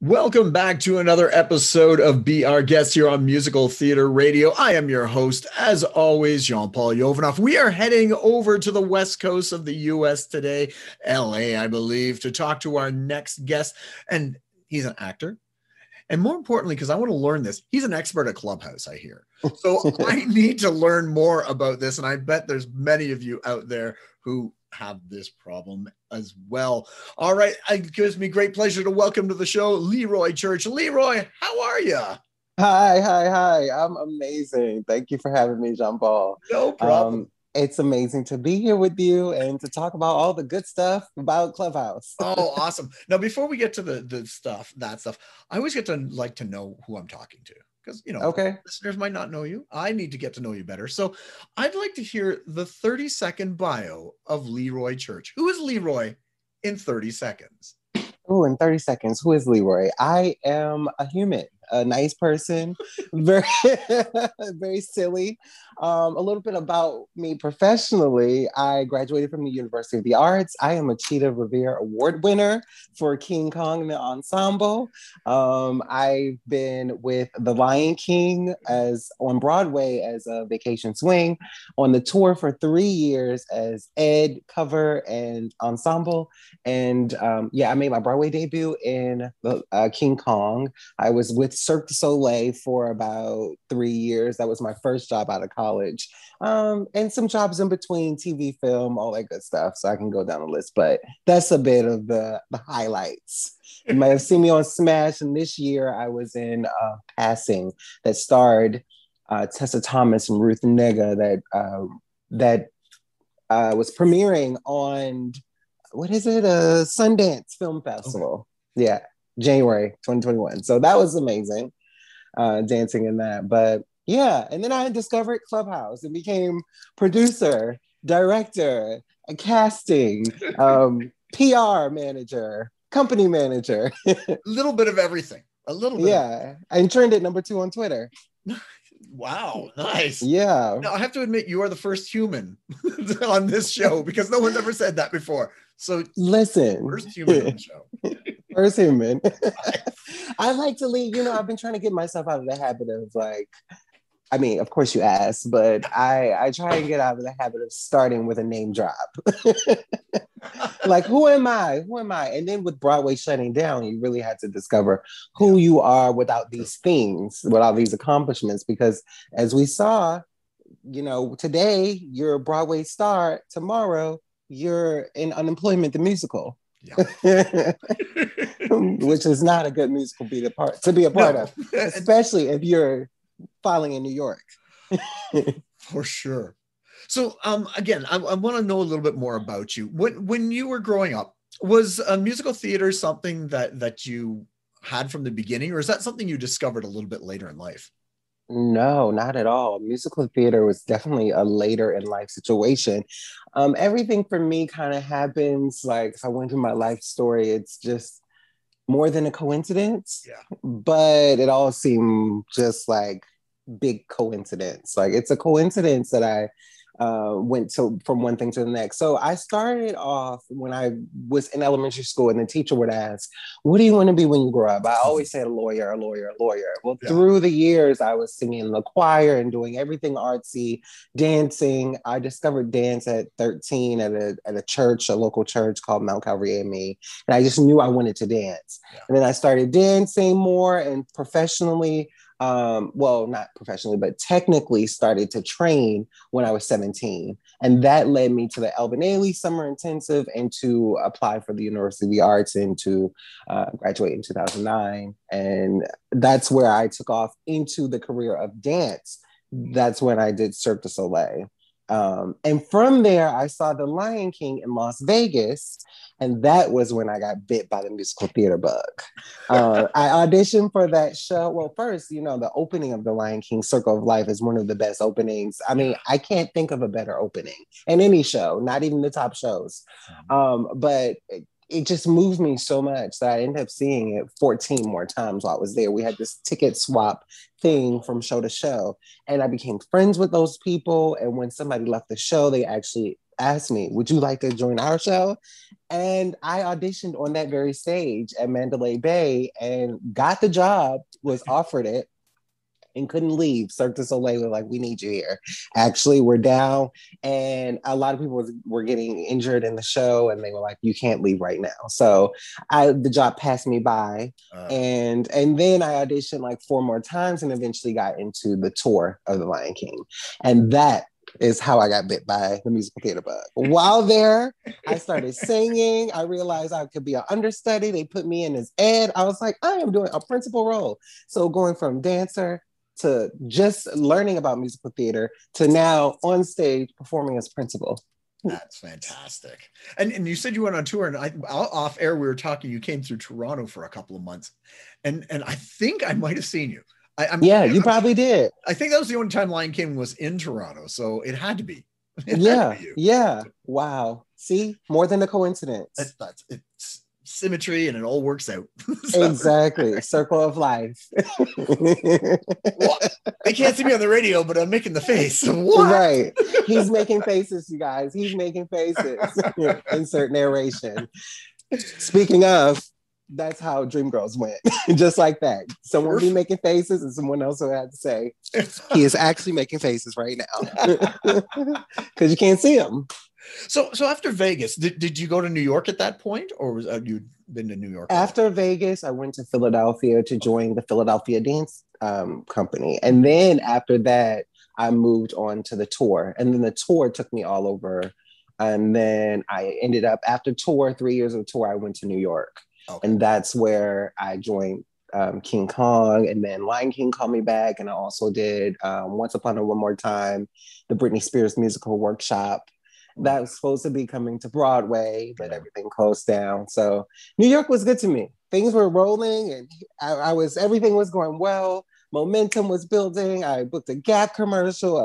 Welcome back to another episode of Be Our Guest here on Musical Theater Radio. I am your host, as always, Jean-Paul Jovanoff. We are heading over to the west coast of the U.S. today, L.A., I believe, to talk to our next guest. And he's an actor. And more importantly, because I want to learn this, he's an expert at Clubhouse, I hear. So I need to learn more about this. And I bet there's many of you out there who have this problem as well. All right. It gives me great pleasure to welcome to the show, Leroy Church. Leroy, how are you? Hi. I'm amazing. Thank you for having me, Jean-Paul. No problem. It's amazing to be here with you and to talk about all the good stuff about Clubhouse. Oh, awesome. Now, before we get to that stuff, I always get to like to know who I'm talking to. Because, okay, listeners might not know you. I need to get to know you better. So I'd like to hear the 30-second bio of Leroy Church. Who is Leroy in 30 seconds? Oh, in 30 seconds, who is Leroy? I am a human, a nice person, very, very silly. A little bit about me professionally. I graduated from the University of the Arts. I am a Cheetah Revere Award winner for King Kong and the Ensemble. I've been with The Lion King on Broadway as a vacation swing, on the tour for 3 years as Ed, cover, and ensemble. And I made my Broadway debut in King Kong. I was with Cirque du Soleil for about 3 years. That was my first job out of college. And some jobs in between, TV, film, all that good stuff. So I can go down the list, but that's a bit of the highlights. You might have seen me on Smash, and this year I was in Passing that starred Tessa Thomas and Ruth Negga that was premiering on, what is it? Sundance Film Festival. Okay. Yeah, January 2021. So that was amazing, dancing in that. But yeah, and then I discovered Clubhouse and became producer, director, casting, PR manager, company manager. A little bit of everything. A little bit. Yeah, and trended at number 2 on Twitter. Wow, nice. Yeah. Now, I have to admit, you are the first human on this show because no one's ever said that before. So listen, first human on the show. First human. I like to leave, I've been trying to get myself out of the habit of of course you asked, but I try and get out of the habit of starting with a name drop. Like, who am I? And then with Broadway shutting down, you really had to discover who you are without these things, without these accomplishments. Because as we saw, today you're a Broadway star, tomorrow you're in Unemployment the Musical. Yeah. Which is not a good musical to be a part of, especially if you're filing in New York. For sure. So again, I want to know a little bit more about you. When you were growing up, was musical theater something that you had from the beginning, or is that something you discovered a little bit later in life? No, not at all. Musical theater was definitely a later in life situation. Everything for me kind of happens, like if I went through my life story, it's just more than a coincidence. Yeah. But it all seemed just like big coincidence. Like it's a coincidence that I went from one thing to the next. So I started off when I was in elementary school, and the teacher would ask, what do you want to be when you grow up? I always said a lawyer. Well, through the years, I was singing in the choir and doing everything artsy, dancing. I discovered dance at 13 at a church, a local church called Mount Calvary AME. And I just knew I wanted to dance. Yeah. And then I started dancing more and professionally, not professionally, but technically started to train when I was 17. And that led me to the Elvin Ailey Summer Intensive and to apply for the University of the Arts and to graduate in 2009. And that's where I took off into the career of dance. That's when I did Cirque du Soleil. And from there, I saw The Lion King in Las Vegas. And that was when I got bit by the musical theater bug. I auditioned for that show. Well, first, the opening of The Lion King, Circle of Life, is one of the best openings. I mean, I can't think of a better opening in any show, not even the top shows. But it just moved me so much that I ended up seeing it 14 more times while I was there. We had this ticket swap thing from show to show. And I became friends with those people. And when somebody left the show, they actually asked me, would you like to join our show? And I auditioned on that very stage at Mandalay Bay and got the job, was offered it, and couldn't leave. Cirque du Soleil were like, we need you here. Actually, we're down. And a lot of people were getting injured in the show, and they were like, you can't leave right now. So the job passed me by. And then I auditioned like 4 more times and eventually got into the tour of The Lion King. And that is how I got bit by the musical theater bug. While there, I started singing. I realized I could be an understudy. They put me in as Ed. I was like, I am doing a principal role. So going from dancer to just learning about musical theater to now on stage performing as principal. That's fantastic. And you said you went on tour, and off air we were talking, you came through Toronto for a couple of months, and I think I might have seen you. You probably did. I think that was the only time Lion King was in Toronto, so it had to be. Yeah. Wow. See, more than a coincidence. It's symmetry, and it all works out. So. Exactly. Circle of life. Well, I can't see me on the radio, but I'm making the face. What? Right. He's making faces, you guys. He's making faces. Insert narration. Speaking of, that's how Dreamgirls went. Just like that. Someone will be making faces and someone else will have to say, he is actually making faces right now. Because you can't see him. So after Vegas, did you go to New York at that point, or was you been to New York? After Vegas, I went to Philadelphia to join the Philadelphia Dance Company. And then after that, I moved on to the tour. And then the tour took me all over. And then I ended up, after tour, 3 years of tour, I went to New York. Okay. And that's where I joined King Kong, and then Lion King called me back. And I also did Once Upon a One More Time, the Britney Spears musical workshop. That was supposed to be coming to Broadway, but everything closed down. So New York was good to me. Things were rolling, and everything was going well. Momentum was building. I booked a Gap commercial,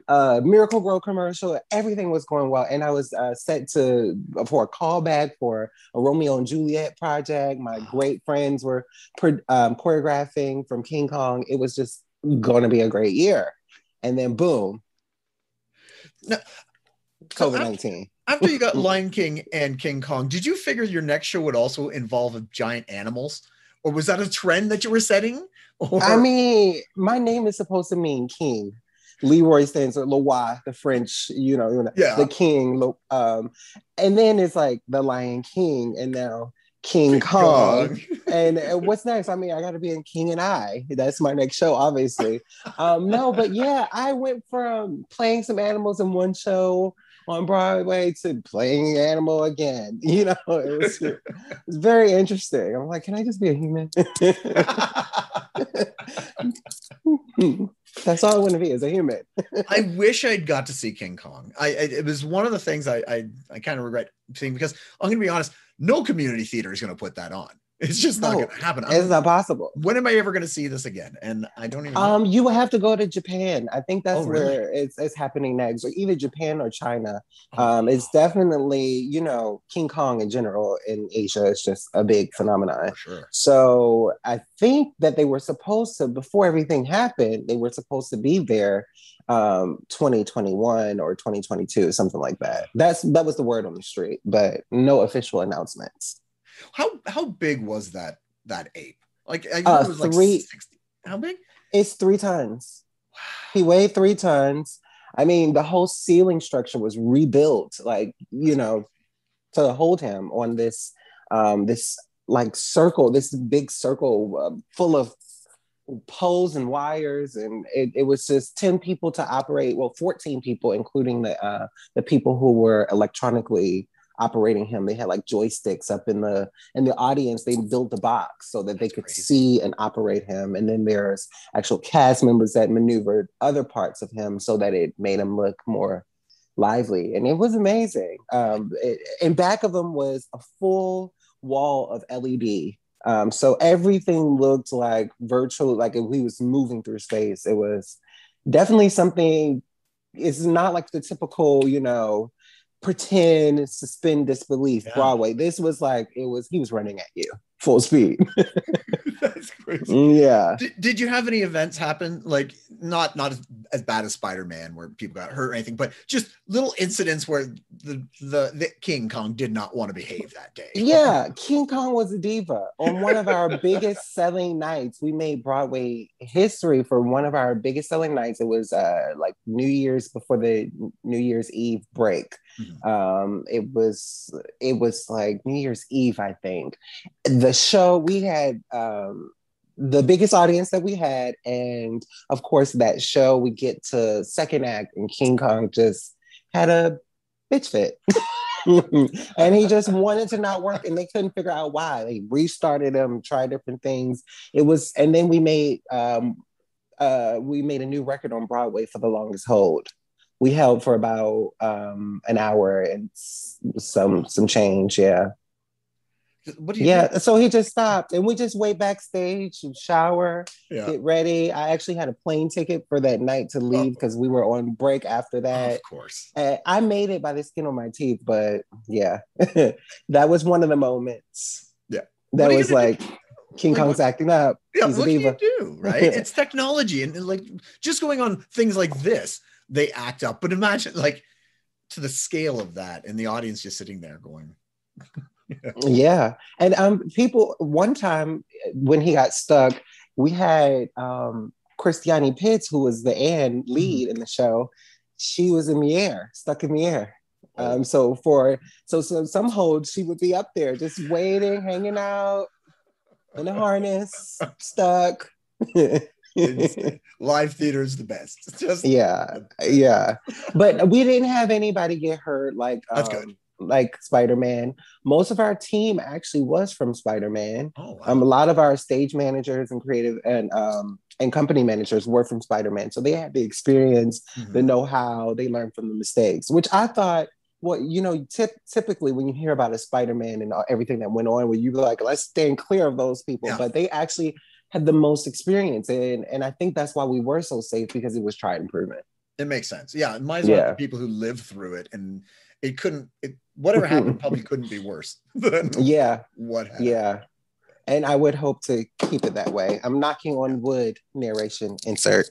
a Miracle Grow commercial. Everything was going well. And I was set for a callback for a Romeo and Juliet project. My great friends were choreographing from King Kong. It was just going to be a great year. And then boom. Now, COVID-19. After you got Lion King and King Kong, did you figure your next show would also involve giant animals? Or was that a trend that you were setting? Or... I mean, my name is supposed to mean king. Leroy stands for Leroy, the French, the king. And then it's like the Lion King, and now King Kong. And what's next? I mean, I got to be in King and I. That's my next show, obviously. No, but yeah, I went from playing some animals in one show on Broadway to playing an animal again. It was very interesting. I'm like, can I just be a human? That's all I want to be, is a human. I wish I'd got to see King Kong. It was one of the things I kind of regret seeing, because I'm going to be honest, no community theater is going to put that on. It's just not going to happen. It's not possible. When am I ever going to see this again? And I don't even know. You will have to go to Japan. I think that's where it's happening next, or either Japan or China. It's definitely, King Kong in general in Asia is just a big phenomenon. Sure. So I think that they were supposed to, before everything happened, they were supposed to be there 2021 or 2022, something like that. That was the word on the street, but no official announcements. How big was that ape? Like, I know it was like 60. How big? It's 3 tons. Wow. He weighed 3 tons. I mean, the whole ceiling structure was rebuilt, to hold him on this circle, this big circle full of poles and wires, and it was just 10 people to operate. Well, 14 people, including the people who were electronically operating him. They had like joysticks up in the audience. They built the box so that they could see and operate him. And then there's actual cast members that maneuvered other parts of him so that it made him look more lively. And it was amazing. In back of him was a full wall of LED. So everything looked like virtual, like if he was moving through space. It was definitely something. It's not like the typical, pretend, suspend disbelief Broadway. This was like, he was running at you full speed. That's crazy. Yeah. Did you have any events happen, like not as bad as Spider-Man where people got hurt or anything, but just little incidents where the King Kong did not want to behave that day. Yeah, King Kong was a diva. On one of our biggest selling nights, we made Broadway history for one of our biggest selling nights. It was like New Year's, before the New Year's Eve break. It was like New Year's Eve, I think. The show, we had the biggest audience that we had, and of course that show, we get to second act and King Kong just had a bitch fit. And he just wanted to not work, and they couldn't figure out why. They restarted him, tried different things. And then we made a new record on Broadway for The Longest Hold. We held for about an hour and some change. Yeah. What do you do? So he just stopped, and we just wait backstage, shower, get ready. I actually had a plane ticket for that night to leave because we were on break after that. Of course. I made it by the skin on my teeth, but yeah, that was one of the moments. Yeah. That was like, King Kong's acting up. Yeah, He's what a diva. can you do, right? It's technology, and like just going on things like this, they act up. But imagine like to the scale of that, and the audience just sitting there going. Yeah. And people, one time when he got stuck, we had Christiane Pitts, who was the Anne lead in the show. She was in the air, stuck in the air. So some holds, she would be up there just waiting, hanging out in a harness, stuck. Live theater is the best. Yeah. But we didn't have anybody get hurt like that's good. Like Spider-Man. Most of our team actually was from Spider-Man. Oh, wow. A lot of our stage managers and creative and company managers were from Spider-Man. So they had the experience, the know-how, they learned from the mistakes, which I thought, well, you know, typically when you hear about a Spider-Man and everything that went on, where you like, let's stand clear of those people. But they actually had the most experience. And I think that's why we were so safe, because it was tried and proven. It makes sense. Yeah. It might as well have the people who lived through it, and whatever happened probably couldn't be worse than what happened. Yeah. And I would hope to keep it that way. I'm knocking on wood, narration insert.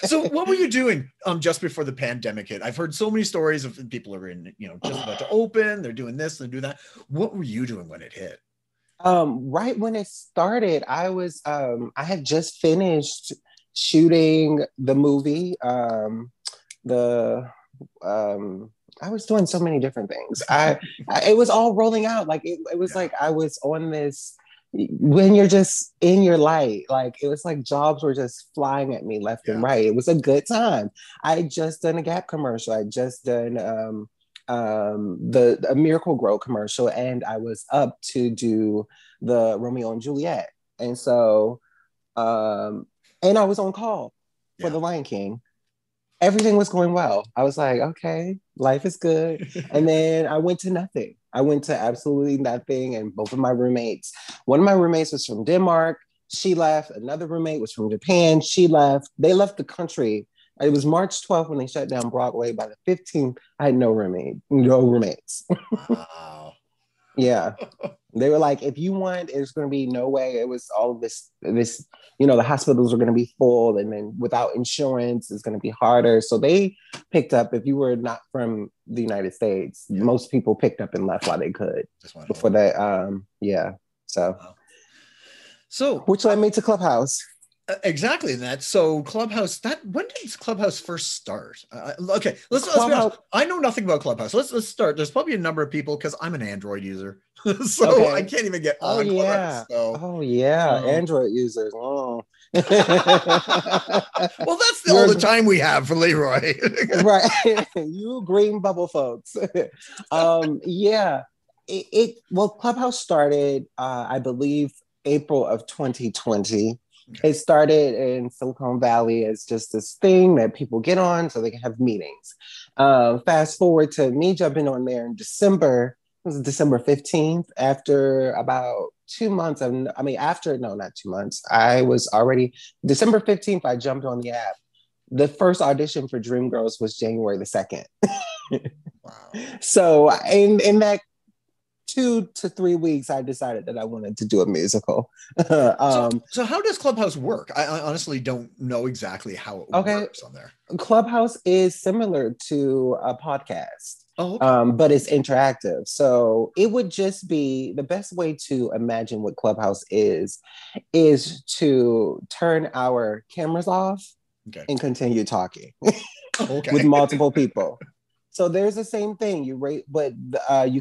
So what were you doing just before the pandemic hit? I've heard so many stories of people who are in, just about to open, they're doing this, they're doing that. What were you doing when it hit? Right when it started, I had just finished shooting the movie. I was doing so many different things. It was all rolling out. Like it was like I was on this, when you're just in your light, like it was like jobs were just flying at me left and right. It was a good time. I had just done a Gap commercial. I just done a Miracle Grow commercial, and I was up to do the Romeo and Juliet. And so, and I was on call for The Lion King. Everything was going well. I was like, okay, life is good. And then I went to nothing. I went to absolutely nothing. And both of my roommates, one of my roommates was from Denmark. She left. Another roommate was from Japan. She left. They left the country. It was March 12th when they shut down Broadway. By the 15th, I had no roommates. Wow. Yeah. They were like, if you want, there's going to be no way. It was all of this, the hospitals are going to be full, and then without insurance, it's going to be harder. So they picked up, if you were not from the United States, most people picked up and left while they could before that. So which led me to Clubhouse. Exactly that. So Clubhouse. When did Clubhouse first start? Okay, let's be honest. I know nothing about Clubhouse. Let's start. There's probably a number of people, because I'm an Android user, so I can't even get on Clubhouse. So. Android users. Oh. Well, that's all the time we have for Leroy. Right, you green bubble folks. Well, Clubhouse started, I believe, April of 2020. It started in Silicon Valley as just this thing that people get on so they can have meetings. Fast forward to me jumping on there in December. It was December 15th. After about 2 months not 2 months. I was already, December 15th, I jumped on the app. The first audition for Dreamgirls was January the 2nd. Wow. So in that 2 to 3 weeks, I decided that I wanted to do a musical. So how does Clubhouse work? I honestly don't know exactly how it works on there. Clubhouse is similar to a podcast. Oh, okay. But it's interactive. So it would just be the best way to imagine what Clubhouse is to turn our cameras off and continue talking with multiple people. So there's the same thing. You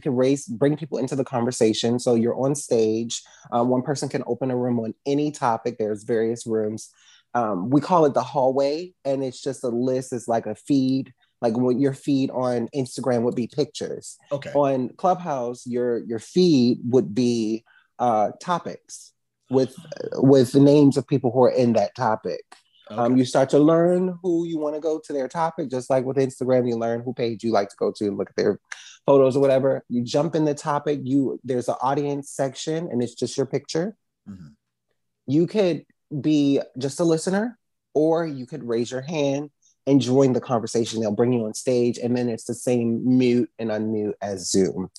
can bring people into the conversation. So you're on stage. One person can open a room on any topic. There's various rooms. We call it the hallway, and it's just a list. It's like a feed. Like what your feed on Instagram would be pictures. Okay. On Clubhouse, your feed would be topics with the names of people who are in that topic. You start to learn who you want to go to their topic, just like with Instagram, you learn who page you like to go to and look at their photos or whatever. You jump in the topic, there's an audience section, and it's just your picture. Mm-hmm. You could be just a listener, or you could raise your hand and join the conversation. They'll bring you on stage, and then it's the same mute and unmute as Zoom.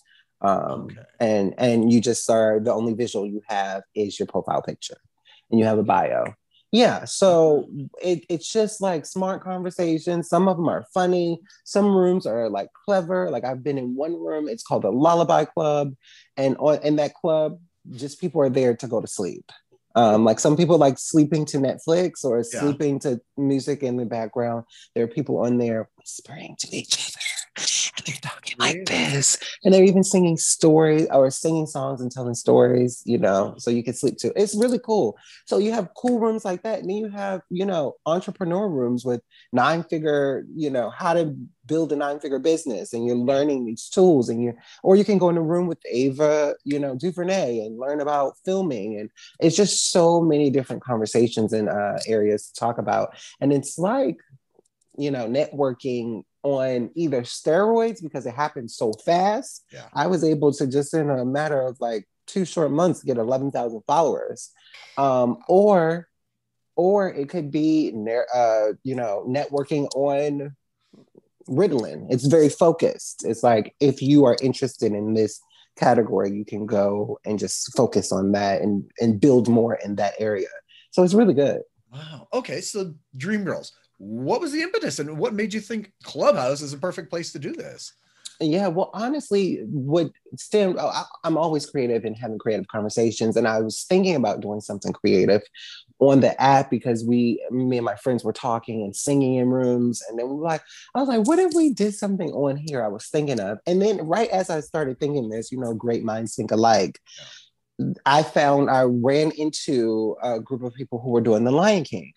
And you just are, the only visual you have is your profile picture, and you have a bio. Yeah, so it's just like smart conversations. Some of them are funny. Some rooms are like clever. Like I've been in one room, it's called the Lullaby Club. And in that club, just people are there to go to sleep. Like some people like sleeping to Netflix or sleeping to music in the background. There are people on there whispering to each other. And they're talking like this. And they're even singing stories or singing songs and telling stories, so you can sleep too. It's really cool. So you have cool rooms like that. And then you have, entrepreneur rooms with 9-figure, how to build a 9-figure business, and you're learning these tools, or you can go in a room with Ava, DuVernay, and learn about filming. And it's just so many different conversations and areas to talk about. And it's like, networking on either steroids, because it happened so fast. Yeah. I was able to just in a matter of like 2 short months get 11,000 followers. Or it could be, networking on Ritalin. It's very focused. It's like, if you are interested in this category, you can go and just focus on that and build more in that area. So it's really good. Wow. Okay. So Dreamgirls, what was the impetus and what made you think Clubhouse is a perfect place to do this? Yeah, well, honestly, I'm always creative and having creative conversations. And I was thinking about doing something creative on the app because me and my friends were talking and singing in rooms. And then I was like, what if we did something on here I was thinking of? And then right as I started thinking this, great minds think alike. Yeah. I ran into a group of people who were doing The Lion King.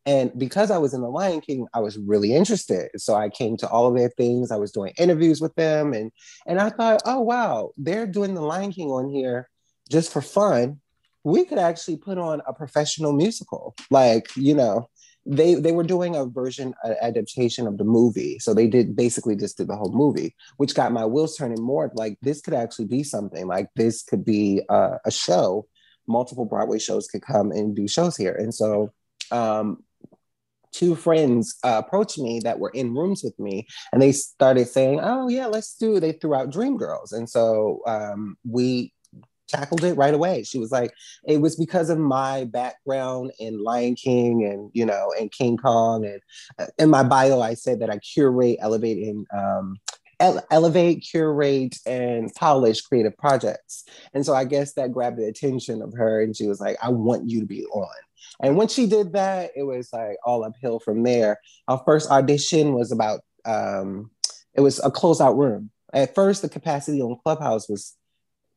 And because I was in The Lion King, I was really interested. So I came to all of their things. I was doing interviews with them. And I thought, oh, wow, they're doing The Lion King on here just for fun. We could actually put on a professional musical. Like, they were doing a version, an adaptation of the movie. So they basically just did the whole movie, which got my wheels turning more. Like, this could actually be something. Like, this could be a show. Multiple Broadway shows could come and do shows here. And so 2 friends approached me that were in rooms with me, and they started saying, oh yeah, they threw out Dreamgirls. And so we tackled it right away. She was like, it was because of my background in Lion King and, and King Kong. And in my bio, I said that I elevate, curate, and polish creative projects. And so I guess that grabbed the attention of her, and she was like, I want you to be on. And when she did that, it was like all uphill from there. Our first audition was about, it was a closeout room. At first, the capacity on Clubhouse was,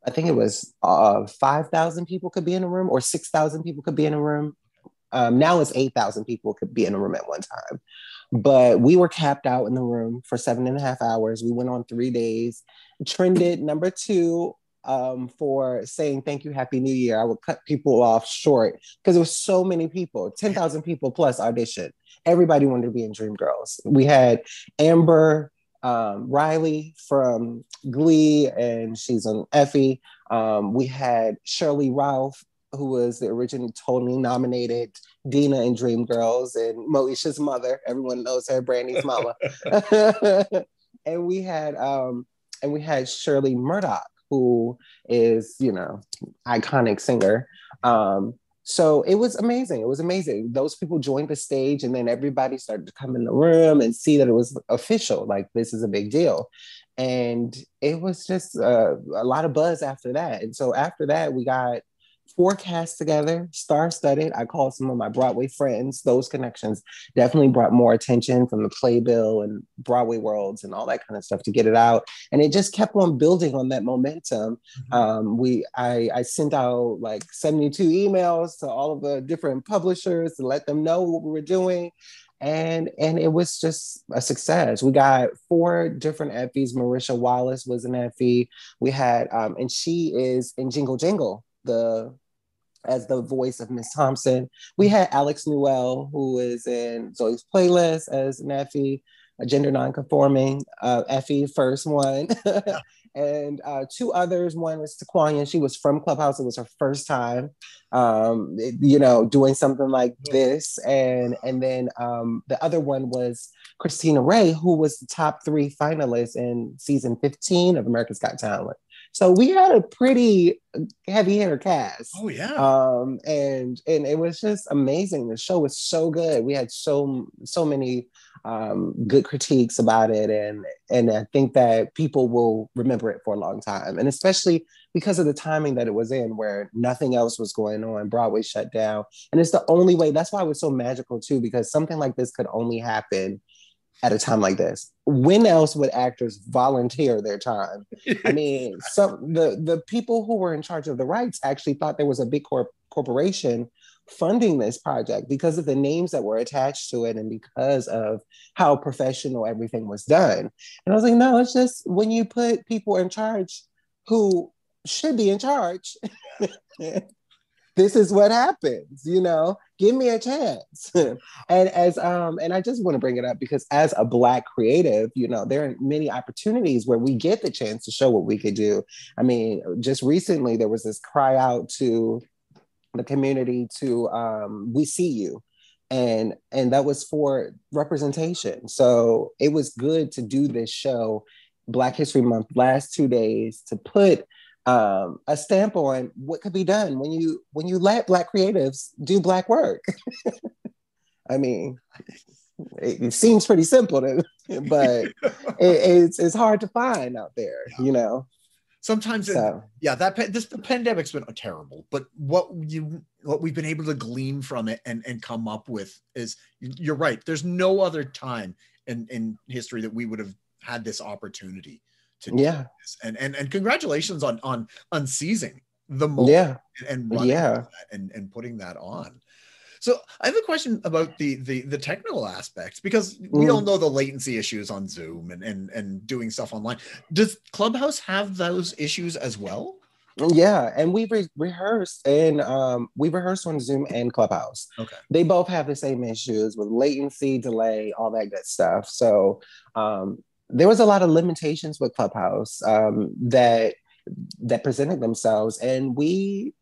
I think it was 5,000 people could be in a room, or 6,000 people could be in a room. Now it's 8,000 people could be in a room at one time. But we were capped out in the room for 7.5 hours. We went on 3 days, trended number 2 for saying thank you, Happy New Year. I would cut people off short because there was so many people, 10,000 people plus audition. Everybody wanted to be in Dreamgirls. We had Amber Riley from Glee, and she's on Effie. We had Shirley Ralph, who was the original Tony nominated Dina in Dreamgirls, and Moesha's mother. Everyone knows her, Brandy's mama. And we had Shirley Murdoch, who is, iconic singer. So it was amazing. It was amazing. Those people joined the stage, and then everybody started to come in the room and see that it was official. Like, this is a big deal. And it was just a lot of buzz after that. And so after that, we got 4 casts together, star-studded. I called some of my Broadway friends. Those connections definitely brought more attention from the Playbill and Broadway Worlds and all that kind of stuff to get it out. And it just kept on building on that momentum. I sent out like 72 emails to all of the different publishers to let them know what we were doing. And it was just a success. We got 4 different Effies. Marisha Wallace was an Effie. We had, and she is in Jingle Jangle, as the voice of Miss Thompson. We had Alex Newell, who is in Zoe's Playlist as an Effie, a gender nonconforming Effie, first one. And 2 others. One was Taquania. She was from Clubhouse. It was her first time, doing something like this. And then the other one was Christina Ray, who was the top 3 finalists in season 15 of America's Got Talent. So we had a pretty heavy hitter cast. Oh yeah. And it was just amazing. The show was so good. We had so many good critiques about it, and I think that people will remember it for a long time. And especially because of the timing that it was in, where nothing else was going on. Broadway shut down, and it's the only way. That's why it was so magical too, because something like this could only happen at a time like this. When else would actors volunteer their time? I mean, the people who were in charge of the rights actually thought there was a big corporation funding this project because of the names that were attached to it and because of how professional everything was done. And I was like, no, it's just when you put people in charge who should be in charge, this is what happens, give me a chance. And I just want to bring it up because as a Black creative, there are many opportunities where we get the chance to show what we could do. I mean, just recently there was this cry out to the community to We See You. And that was for representation. So it was good to do this show, Black History Month, last 2 days, to put a stamp on what could be done when you let Black creatives do Black work. I mean, it seems pretty simple, but it's hard to find out there, Sometimes, this pandemic's been terrible, but what we've been able to glean from it and come up with is, you're right. There's no other time in history that we would have had this opportunity to do this. And congratulations on seizing the moment and running that and putting that on. So I have a question about the technical aspects, because we all know the latency issues on Zoom and doing stuff online. Does Clubhouse have those issues as well? Yeah, and we rehearsed on Zoom and Clubhouse. Okay. They both have the same issues with latency, delay, all that good stuff. So there was a lot of limitations with Clubhouse that presented themselves, and we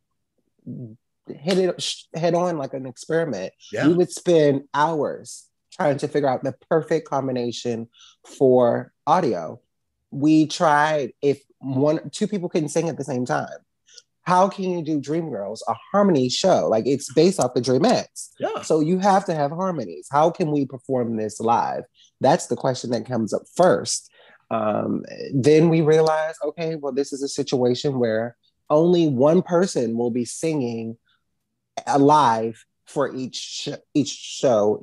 hit it head on like an experiment. Yeah. We would spend hours trying to figure out the perfect combination for audio. We tried, if 2 people couldn't sing at the same time, how can you do Dreamgirls, a harmony show? Like, it's based off the Dreamettes. Yeah. So you have to have harmonies. How can we perform this live? That's the question that comes up first. Then we realize, okay, well, this is a situation where only one person will be singing live for each track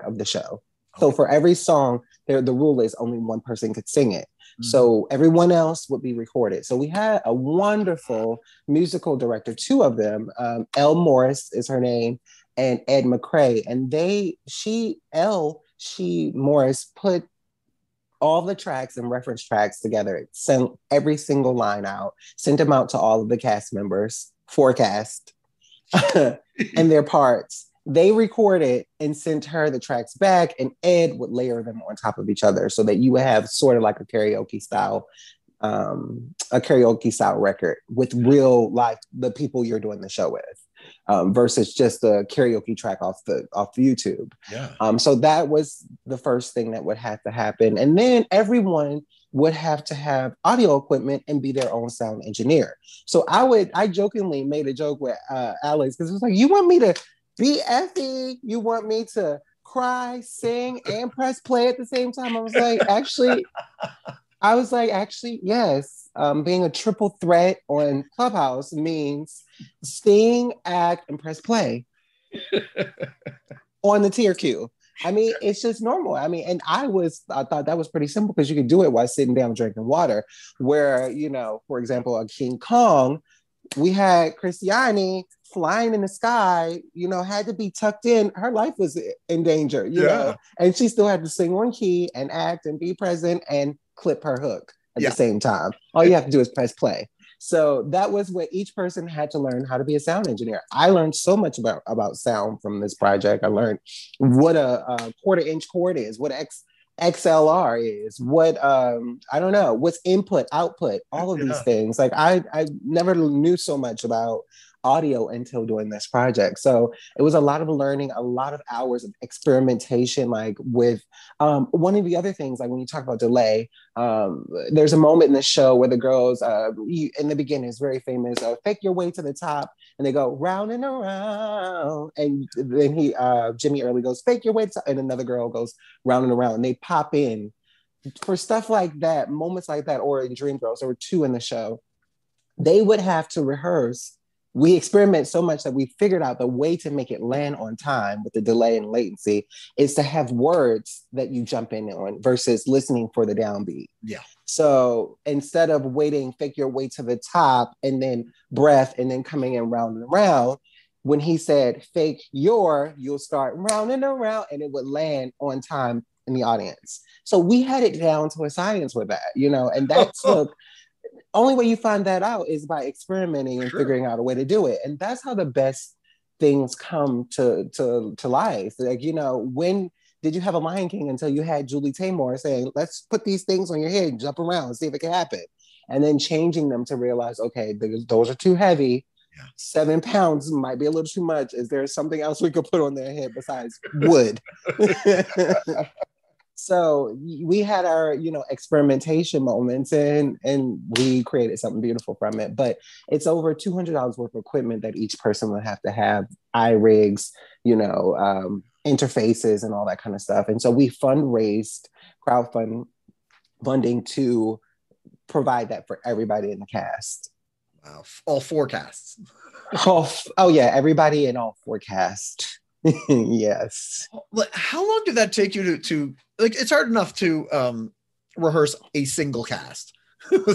of the show. So for every song, the rule is only one person could sing it. Mm-hmm. So everyone else would be recorded. So we had a wonderful musical director, 2 of them. Elle Morris is her name, and Ed McCrae. And Morris put all the tracks and reference tracks together, sent every single line out, sent them out to all of the cast members, forecast, and their parts. They recorded and sent her the tracks back, and Ed would layer them on top of each other so that you would have sort of like a karaoke style record with real life, the people you're doing the show with, versus just a karaoke track off YouTube. Yeah. So that was the first thing that would have to happen. And then everyone would have to have audio equipment and be their own sound engineer. So I jokingly made a joke with Alex, because it was like, you want me to be Effie? You want me to cry, sing, and press play at the same time? I was like, actually, yes. Being a triple threat on Clubhouse means sing, act, and press play on the tier queue. I mean, it's just normal. I mean, and I thought that was pretty simple, because you could do it while sitting down drinking water. Where, for example, a King Kong, we had Christiane flying in the sky, had to be tucked in. Her life was in danger, and she still had to sing one key and act and be present and clip her hook at the same time. All you have to do is press play. So that was what each person had to learn, how to be a sound engineer. I learned so much about sound from this project. I learned what a quarter-inch cord is, what XLR is, what I don't know, what's input, output, all of these things. Like I never knew so much about audio until doing this project. So it was a lot of learning, a lot of hours of experimentation. Like with one of the other things, like when you talk about delay, there's a moment in the show where the girls in the beginning is very famous, fake your way to the top, and they go round and around, and then Jimmy Early goes fake your way to, and another girl goes round and around, and they pop in for stuff like that, moments like that. Or in Dreamgirls, there were two in the show, they would have to rehearse. We experiment so much that we figured out the way to make it land on time with the delay and latency is to have words that you jump in on versus listening for the downbeat. Yeah. So instead of waiting, fake your way to the top and then breath and then coming in round and around, when he said fake you'll start round and around, and it would land on time in the audience. So we had it down to a science with that, and that took... Only way you find that out is by experimenting and figuring out a way to do it. And that's how the best things come to life. Like, when did you have a Lion King until you had Julie Taymor saying, let's put these things on your head and jump around and see if it can happen. And then changing them to realize, okay, those are too heavy. Yeah. 7 pounds might be a little too much. Is there something else we could put on their head besides wood? So we had our, experimentation moments, and we created something beautiful from it. But it's over $200 worth of equipment that each person would have to have, iRigs, interfaces and all that kind of stuff. And so we crowdfunding to provide that for everybody in the cast. Wow. All 4 casts. Oh yeah, everybody in all 4 casts. Yes. How long did that take you to like, it's hard enough to rehearse a single cast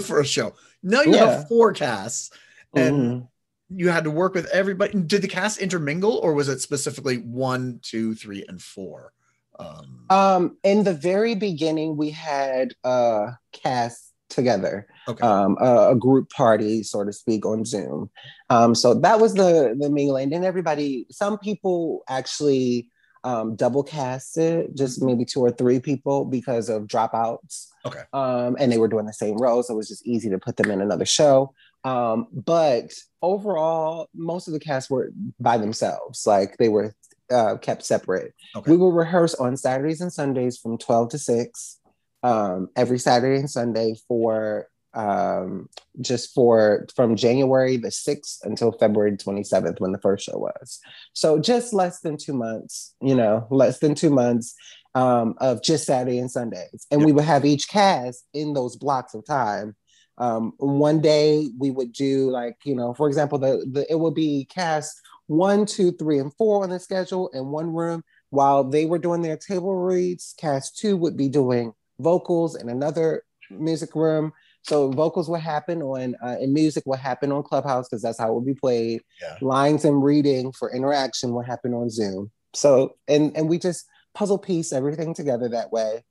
for a show. Now you have 4 casts, and you had to work with everybody. Did the cast intermingle, or was it specifically 1, 2, 3, and 4? In the very beginning, we had cast together, a group party, so to speak, on Zoom. So that was the mingling. And everybody, some people actually double casted, just maybe 2 or 3 people because of dropouts. Okay. And they were doing the same role, so it was just easy to put them in another show. But overall, most of the cast were by themselves. Like, they were kept separate. Okay. We will rehearse on Saturdays and Sundays from 12 to 6. Every Saturday and Sunday from January the 6th until February 27th, when the first show was. So just less than 2 months, of just Saturday and Sundays. And we would have each cast in those blocks of time. One day we would do, like, for example, it would be cast 1, 2, 3, and 4 on the schedule in one room. While they were doing their table reads, cast 2 would be doing vocals in another music room. So vocals would happen on, and music would happen on Clubhouse, because that's how it would be played. Yeah. Lines and reading for interaction would happen on Zoom. So, and we just puzzle piece everything together that way.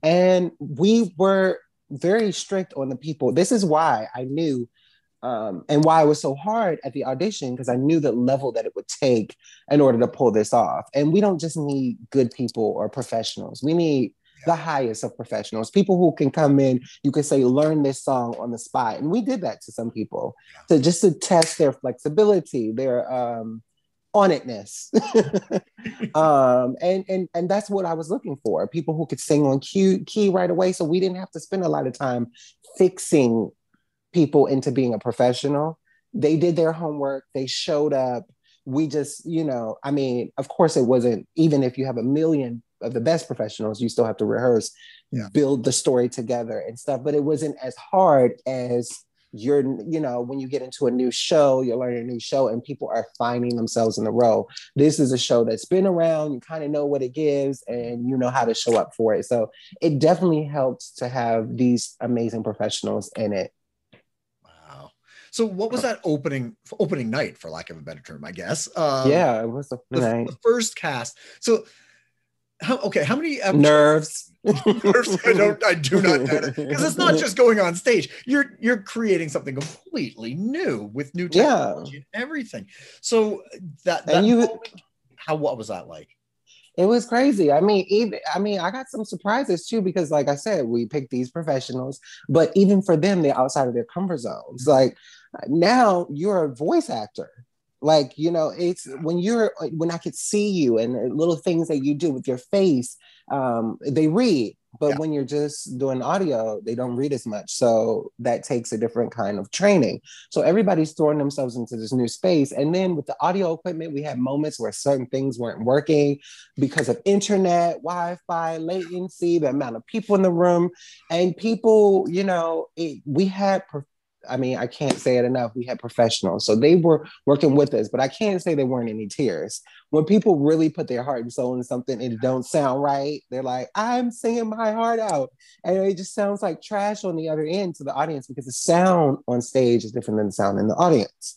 And we were very strict on the people. This is why I knew, and why it was so hard at the audition, because I knew the level that it would take in order to pull this off. And we don't just need good people or professionals. We need the highest of professionals, people who can come in, you could say, learn this song on the spot. And we did that to some people, to test their flexibility, their on itness. And that's what I was looking for. People who could sing on key right away. So we didn't have to spend a lot of time fixing people into being a professional. They did their homework. They showed up. We just, I mean, of course it wasn't, even if you have a million of the best professionals, you still have to rehearse, build the story together and stuff. But it wasn't as hard as when you get into a new show, you're learning a new show and people are finding themselves in the role. This is a show that's been around, you kind of know what it gives and you know how to show up for it. So it definitely helps to have these amazing professionals in it. Wow. So what was that opening night, for lack of a better term, I guess? It was the first cast. So how many nerves? Nerves, I do not get it, because it's not just going on stage. You're creating something completely new with new technology and everything. So what was that like? It was crazy. I mean, I got some surprises too, because like I said, we picked these professionals, but even for them, they're outside of their comfort zones. Like now you're a voice actor. Like, it's when I could see you and little things that you do with your face, they read, but when you're just doing audio, they don't read as much. So that takes a different kind of training. So everybody's throwing themselves into this new space. And then with the audio equipment, we had moments where certain things weren't working because of internet, Wi-Fi, latency, the amount of people in the room, and people, we had I can't say it enough. We had professionals. So they were working with us, but I can't say there weren't any tears. When people really put their heart and soul in something and it don't sound right, they're like, I'm singing my heart out. And it just sounds like trash on the other end to the audience, because the sound on stage is different than the sound in the audience.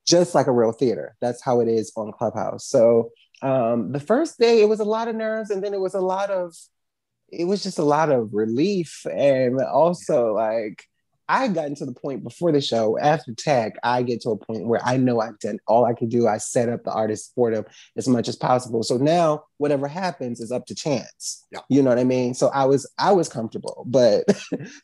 Just like a real theater. That's how it is on Clubhouse. So the first day, it was a lot of nerves. And then it was just a lot of relief. And also like, I had gotten to the point before the show, after tech, I get to a point where I know I've done all I could do. I set up the artists for them as much as possible. So now whatever happens is up to chance. Yeah. You know what I mean? So I was comfortable, but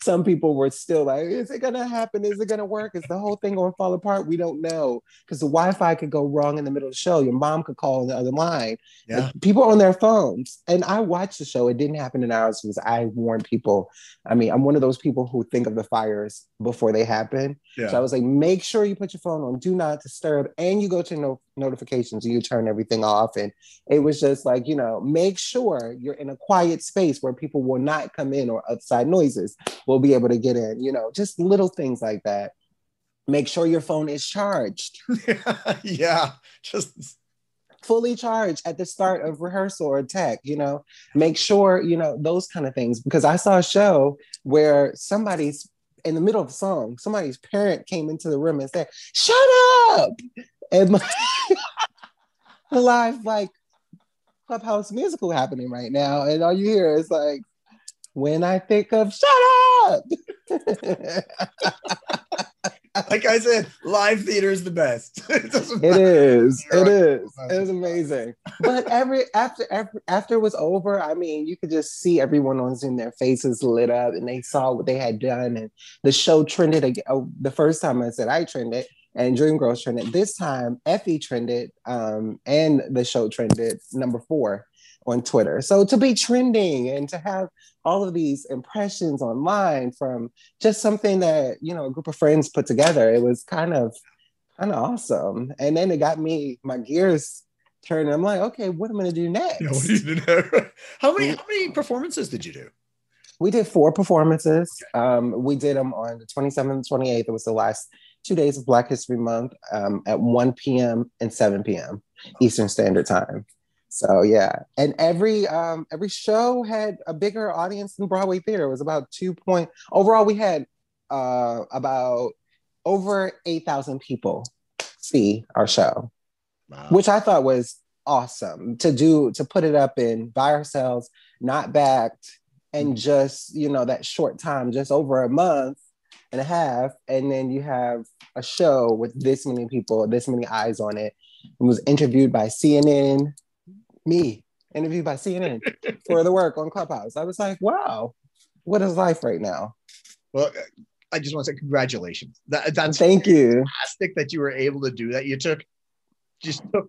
some people were still like, is it going to happen? Is it going to work? Is the whole thing going to fall apart? We don't know, because the Wi-Fi could go wrong in the middle of the show. Your mom could call on the other line. Yeah. Like, people on their phones. And I watched the show. It didn't happen in ours because I warned people. I mean, I'm one of those people who think of the fires before they happen. Yeah. So I was like, make sure you put your phone on do not disturb, and you go to notifications and you turn everything off. And it was just like, make sure you're in a quiet space where people will not come in, or outside noises will be able to get in, just little things like that. Make sure your phone is charged. Yeah. Just fully charged at the start of rehearsal or tech, make sure, those kind of things. Because I saw a show where somebody's in the middle of a song, somebody's parent came into the room and said, "Shut up!" And live, like, Clubhouse musical happening right now. And all you hear is like, "When I think of shut up." Like I said, live theater is the best. It is. It was amazing. But after it was over, I mean, you could just see everyone on Zoom, their faces lit up, and they saw what they had done. And the show trended again. The first time I said I trended, and Dreamgirls trended. This time, Effie trended, and the show trended #4 on Twitter. So to be trending and to have all of these impressions online from just something that, a group of friends put together, it was kind of awesome. And then it got my gears turning. I'm like, okay, what am I going to do next? Yeah, what do you do? How many performances did you do? We did 4 performances. We did them on the 27th and 28th. It was the last 2 days of Black History Month, at 1 p.m. and 7 p.m. Eastern Standard Time. So yeah, and every show had a bigger audience than Broadway theater. It was about overall we had about over 8,000 people see our show. Wow. Which I thought was awesome to put it up in by ourselves, not backed, and just that short time, just over a month and a half, and then you have a show with this many people, this many eyes on it. It was interviewed by CNN. Interviewed by CNN for the work on Clubhouse. I was like, wow, what is life right now? Well, I just want to say congratulations. That's thank you. Fantastic that you were able to do that. You took just took,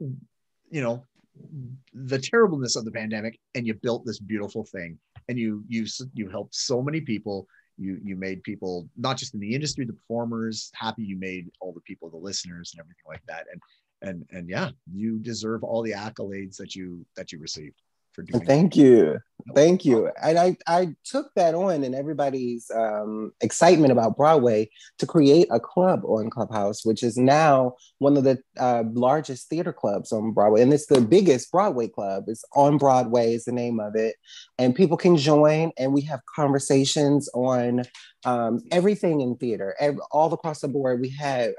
you know, the terribleness of the pandemic and you built this beautiful thing, and you helped so many people. You made people, not just in the industry, the performers, happy. You made all the people, the listeners, and everything like that. And yeah, you deserve all the accolades that you received for doing. Thank you. Thank you. And I took that on and everybody's excitement about Broadway to create a club on Clubhouse, which is now one of the largest theater clubs on Broadway. And it's the biggest Broadway club. It's On Broadway is the name of it. And people can join, and we have conversations on everything in theater, all across the board. We had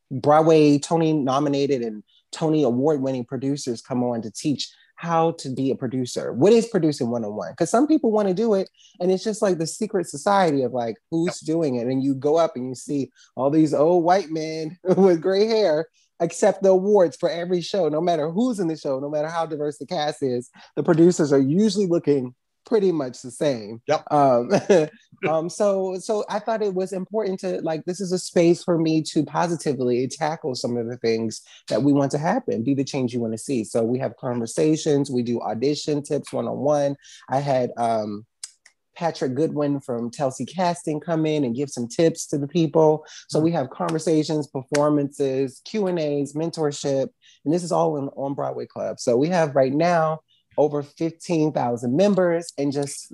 Broadway Tony nominated and Tony award-winning producers come on to teach how to be a producer. What is producing 101? Because some people want to do it, and it's just like the secret society of like, who's doing it? And you go up and you see all these old white men with gray hair accept the awards for every show, no matter who's in the show, no matter how diverse the cast is. The producers are usually looking pretty much the same. Yep. So I thought it was important to, like, this is a space for me to positively tackle some of the things that we want to happen, be the change you want to see. So we have conversations, we do audition tips one-on-one. I had Patrick Goodwin from Telsey Casting come in and give some tips to the people. So we have conversations, performances, Q&As, mentorship, and this is all on Broadway Club. So we have right now over 15,000 members in just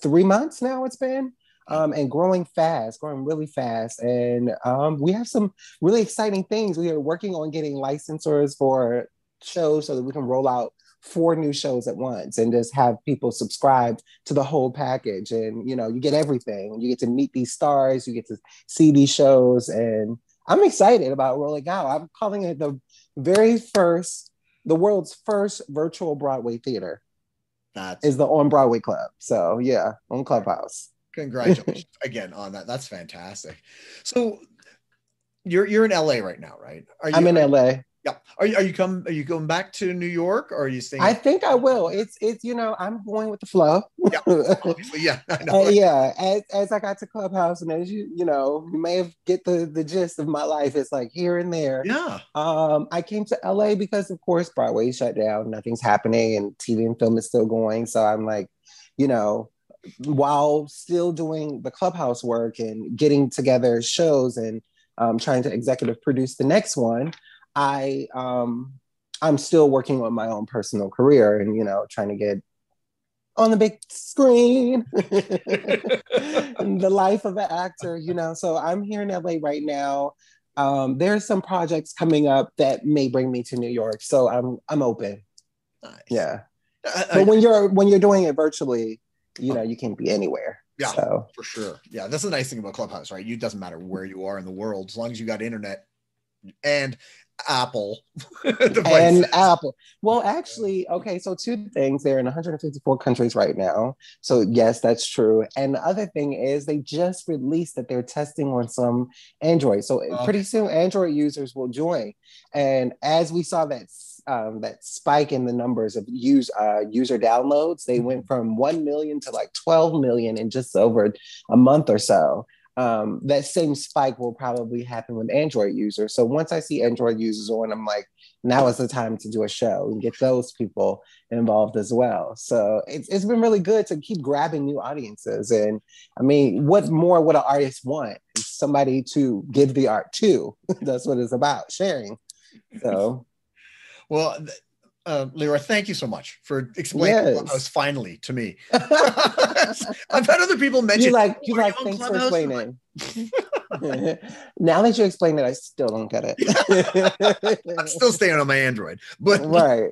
3 months now it's been, and growing really fast. And we have some really exciting things. We are working on getting licensors for shows so that we can roll out 4 new shows at once and just have people subscribe to the whole package. And, you know, you get everything. You get to meet these stars, you get to see these shows. And I'm excited about rolling out. I'm calling it the world's first virtual Broadway theater. Is the On Broadway Club. So yeah, on Clubhouse. Congratulations again on that. That's fantastic. So you're in LA right now, right? I'm in LA. Yeah. Are you going back to New York, or are you staying? I think I will. It's you know, I'm going with the flow. Yeah, obviously, yeah. I know. Yeah. As I got to Clubhouse, and as you know, you may have get the gist of my life. It's like here and there. Yeah. I came to LA because of course Broadway shut down, nothing's happening, and TV and film is still going. So I'm like, you know, while still doing the Clubhouse work and getting together shows and trying to executive produce the next one, I'm still working on my own personal career and, you know, trying to get on the big screen, the life of an actor, you know. So I'm here in LA right now. There's some projects coming up that may bring me to New York, so I'm open. Nice. Yeah. But when you're doing it virtually, you know, you can be anywhere. Yeah, so. For sure. Yeah, that's the nice thing about Clubhouse, right? It doesn't matter where you are in the world, as long as you got internet and Apple and Apple. Well, actually, okay, so 2 things. They're in 154 countries right now. So yes, that's true. And the other thing is they just released that they're testing on some Android. So pretty soon Android users will join. And as we saw that spike in the numbers of user downloads, they went from 1 million to like 12 million in just over a month or so. That same spike will probably happen with Android users. So once I see Android users on, I'm like, now is the time to do a show and get those people involved as well. So it's been really good to keep grabbing new audiences. And I mean, what more would an artist want? Somebody to give the art to. That's what it's about, sharing. So, well, Leroy, thank you so much for explaining Clubhouse finally to me. I've had other people mention. You like thanks for explaining. Now that you explain it, I still don't get it. I'm still staying on my Android, but right.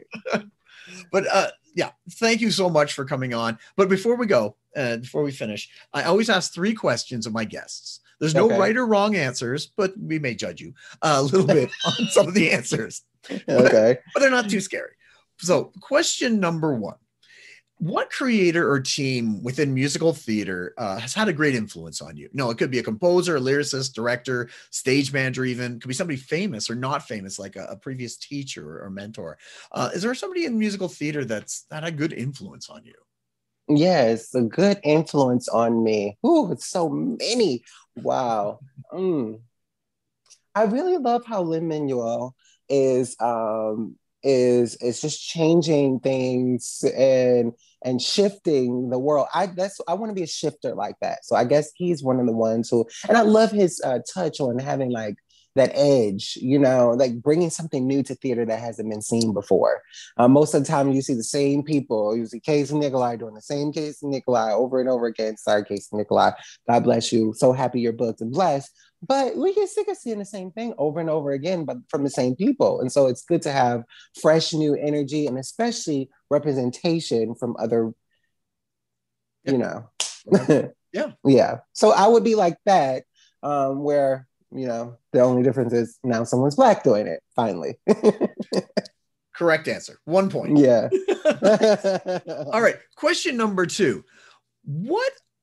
But yeah, thank you so much for coming on. But before we go, before we finish, I always ask 3 questions of my guests. There's no right or wrong answers, but we may judge you a little bit on some of the answers. Okay. But they're not too scary. So question number 1, what creator or team within musical theater has had a great influence on you? No, it could be a composer, a lyricist, director, stage manager, even. It could be somebody famous or not famous, like a previous teacher or mentor. Is there somebody in musical theater that had a good influence on you? Yes, a good influence on me. Ooh, it's so many. Wow. I really love how Lin-Manuel is just changing things and shifting the world. I want to be a shifter like that. So I guess he's one of the ones who, and I love his touch on having like that edge, like bringing something new to theater that hasn't been seen before. Most of the time you see the same people. You see Casey Nikolai doing the same Casey Nikolai over and over again. Sorry, Casey Nikolai. God bless you. So happy you're booked and blessed. But we get sick of seeing the same thing over and over again, but from the same people. And so it's good to have fresh new energy and especially representation from other, Yeah. Yeah. So I would be like that, where, the only difference is now someone's Black doing it, finally. Correct answer. 1 point. Yeah. All right. Question number 2.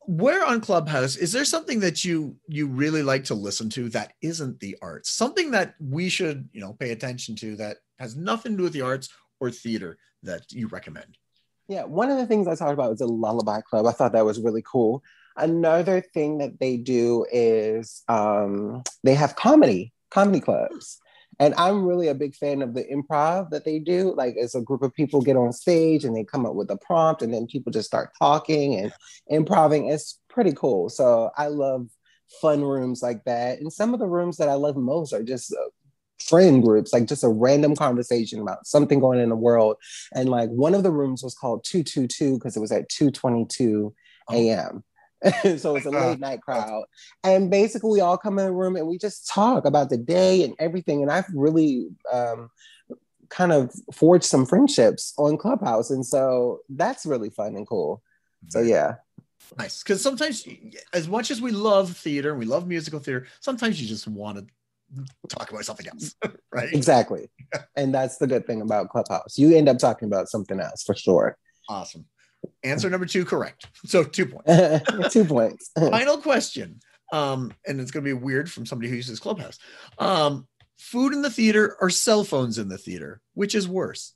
Where on Clubhouse, is there something that you really like to listen to that isn't the arts? Something that we should, pay attention to that has nothing to do with the arts or theater that you recommend? Yeah, one of the things I talked about was the Lullaby Club. I thought that was really cool. Another thing that they do is they have comedy clubs. And I'm really a big fan of the improv that they do. Like, as a group of people get on stage and they come up with a prompt and then people just start talking and improving. It's pretty cool. So I love fun rooms like that. And some of the rooms that I love most are just friend groups, like just a random conversation about something going in the world. And like one of the rooms was called 222 because it was at 2:22 a.m. So it's a late night crowd. And basically we all come in the room and we just talk about the day and everything. And I've really kind of forged some friendships on Clubhouse. And so that's really fun and cool. So yeah. Nice. Because sometimes, as much as we love theater and we love musical theater, sometimes you just want to talk about something else, right? Exactly. And that's the good thing about Clubhouse. You end up talking about something else for sure. Awesome. Answer number 2 correct. So 2 points. 2 points. Final question. And it's going to be weird from somebody who uses Clubhouse. Food in the theater or cell phones in the theater? Which is worse?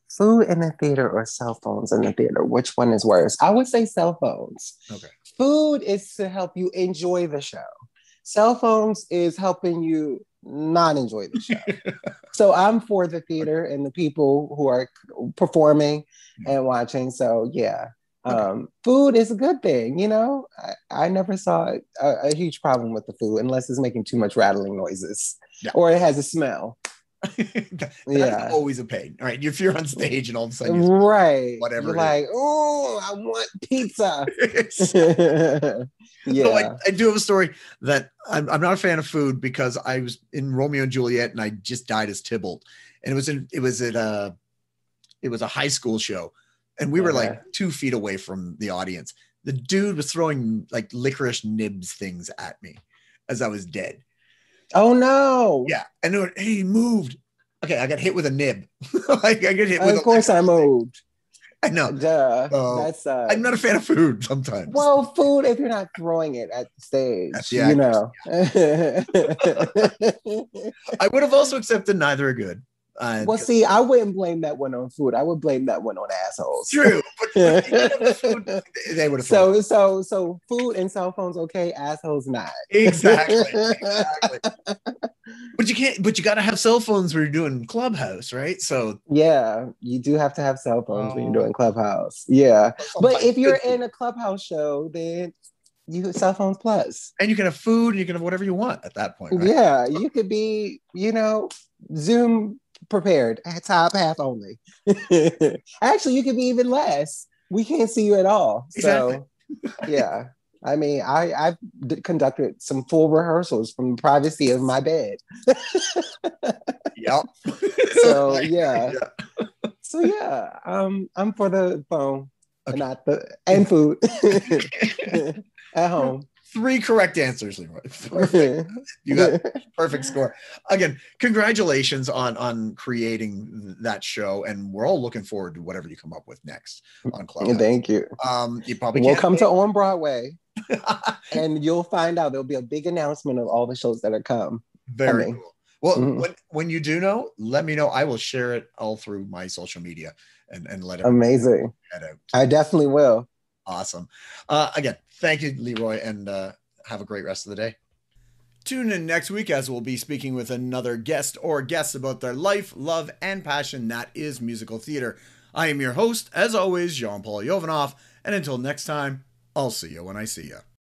Food in the theater or cell phones in the theater? Which one is worse? I would say cell phones. Okay. Food is to help you enjoy the show. Cell phones is helping you not enjoy the show. So I'm for the theater and the people who are performing and watching. So yeah, food is a good thing. I never saw a huge problem with the food unless it's making too much rattling noises or it has a smell. That's always a pain. All right, if you're on stage and all of a sudden whatever you're like, oh, I want pizza. Yeah. So I do have a story that I'm not a fan of food because I was in Romeo and Juliet and I just died as Tybalt, and it was a high school show, and we were like 2 feet away from the audience. The dude was throwing like licorice nibs things at me as I was dead. Oh no! Yeah, and he moved. Okay, I got hit with a nib. I got hit with. Of course, I moved. I know. Duh. That's. I'm not a fan of food sometimes. Well, food if you're not throwing it at the stage, I would have also accepted neither are good. Well, see, I wouldn't blame that one on food. I would blame that one on assholes. True, but food, they would have. So food and cell phones okay, assholes not. Exactly. But you can't. But you got to have cell phones when you're doing Clubhouse, right? So yeah, you do have to have cell phones when you're doing Clubhouse. Yeah, but if you're in a Clubhouse show, then you have cell phones plus, and you can have food, and you can have whatever you want at that point. Right? Yeah, you could be, Zoom prepared, top half only. Actually, you could be even less. We can't see you at all. Exactly. So yeah, I mean, I've conducted some full rehearsals from the privacy of my bed. Yep. So yeah. So yeah, I'm for the phone, and food at home. 3 correct answers, Leroy. Perfect. You got perfect score. Again, congratulations on creating that show, and we're all looking forward to whatever you come up with next on Clubhouse. Thank you. You probably will come to On Broadway, and you'll find out there'll be a big announcement of all the shows that are coming. Very cool. Well, when you do know, let me know. I will share it all through my social media and let everyone amazing. Head out. I definitely will. Awesome. Again, thank you, Leroy, and have a great rest of the day. Tune in next week as we'll be speaking with another guest or guests about their life, love, and passion that is musical theater. I am your host, as always, Jean-Paul Jovanov, and until next time, I'll see you when I see you.